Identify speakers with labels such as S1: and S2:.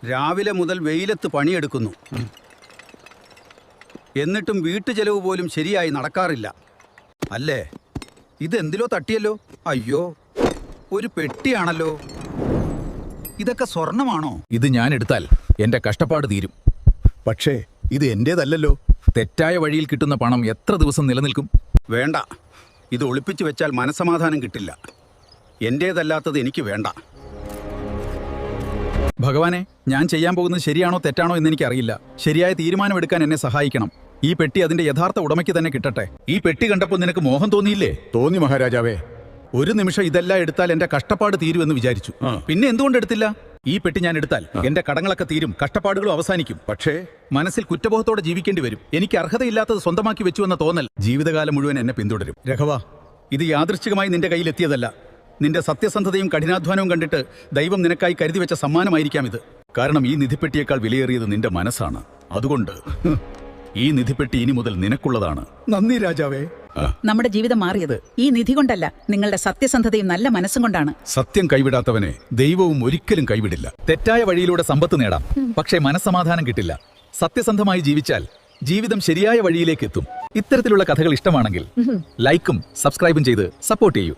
S1: രാവിലെ മുതൽ വെയിലത്ത് പണിയെടുക്കുന്നു. എന്നിട്ടും വീട്ടുചെലവ് പോലും ശരിയായി നടക്കാറില്ല. അല്ലേ? ഇതെന്തിലോ തട്ടിയല്ലോ. അയ്യോ, ഒരു പെട്ടിയാണല്ലോ. ഇതൊക്കെ സ്വർണമാണോ?
S2: ഇത് ഞാൻ എടുത്താൽ എന്റെ കഷ്ടപ്പാട് തീരും.
S3: പക്ഷേ ഇത് എന്റേതല്ലല്ലോ.
S2: തെറ്റായ വഴിയിൽ കിട്ടുന്ന പണം എത്ര ദിവസം നിലനിൽക്കും?
S1: വേണ്ട, ഇത് ഒളിപ്പിച്ചു വെച്ചാൽ മനസ്സമാധാനം കിട്ടില്ല. എന്റേതല്ലാത്തത് എനിക്ക് വേണ്ട.
S2: ഭഗവാനെ, ഞാൻ ചെയ്യാൻ പോകുന്നത് ശരിയാണോ തെറ്റാണോ എന്നെനിക്കറിയില്ല. ശരിയായ തീരുമാനമെടുക്കാൻ എന്നെ സഹായിക്കണം. ഈ പെട്ടി അതിന്റെ യഥാർത്ഥ ഉടമയ്ക്ക് തന്നെ കിട്ടട്ടെ. ഈ പെട്ടി കണ്ടപ്പോൾ നിനക്ക് മോഹം തോന്നിയില്ലേ?
S3: തോന്നി മഹാരാജാവേ.
S2: ഒരു നിമിഷം ഇതെല്ലാം എടുത്താൽ എന്റെ കഷ്ടപ്പാട് തീരുമെന്ന് വിചാരിച്ചു. പിന്നെ എന്തുകൊണ്ട് എടുത്തില്ല? ഈ പെട്ടി ഞാൻ എടുത്താൽ എന്റെ കടങ്ങളൊക്കെ തീരും, കഷ്ടപ്പാടുകളും അവസാനിക്കും.
S3: പക്ഷേ
S2: മനസ്സിൽ കുറ്റബോധത്തോടെ ജീവിക്കേണ്ടി വരും. എനിക്ക് അർഹതയില്ലാത്തത് സ്വന്തമാക്കി വെച്ചു എന്ന തോന്നൽ ജീവിതകാലം മുഴുവൻ എന്നെ പിന്തുടരും. രഘവ, ഇത് യാദൃശ്ചികമായി നിന്റെ കയ്യിലെത്തിയതല്ല. നിന്റെ സത്യസന്ധതയും കഠിനാധ്വാനവും കണ്ടിട്ട് ദൈവം നിനക്കായി കരുതി വെച്ച സമ്മാനമായിരിക്കാം ഇത്. കാരണം ഈ നിധിപ്പെട്ടിയേക്കാൾ വിലയേറിയത് നിന്റെ മനസ്സാണ്. അതുകൊണ്ട് ഈ നിധിപ്പെട്ടി ഇനി മുതൽ നിനക്കുള്ളതാണ്.
S3: നന്ദി രാജാവേ.
S4: നമ്മുടെ ജീവിതം മാറിയത് ഈ നിധി കൊണ്ടല്ല, നിങ്ങളുടെ സത്യസന്ധതയും നല്ല മനസ്സും കൊണ്ടാണ്.
S2: സത്യം കൈവിടാത്തവനെ ദൈവവും ഒരിക്കലും കൈവിടില്ല. തെറ്റായ വഴിയിലൂടെ സമ്പത്ത് നേടാം, പക്ഷേ മനസ്സമാധാനം കിട്ടില്ല. സത്യസന്ധമായി ജീവിച്ചാൽ ജീവിതം ശരിയായ വഴിയിലേക്ക് എത്തും. ഇത്തരത്തിലുള്ള കഥകൾ ഇഷ്ടമാണെങ്കിൽ ലൈക്കും സബ്സ്ക്രൈബും ചെയ്ത് സപ്പോർട്ട് ചെയ്യൂ.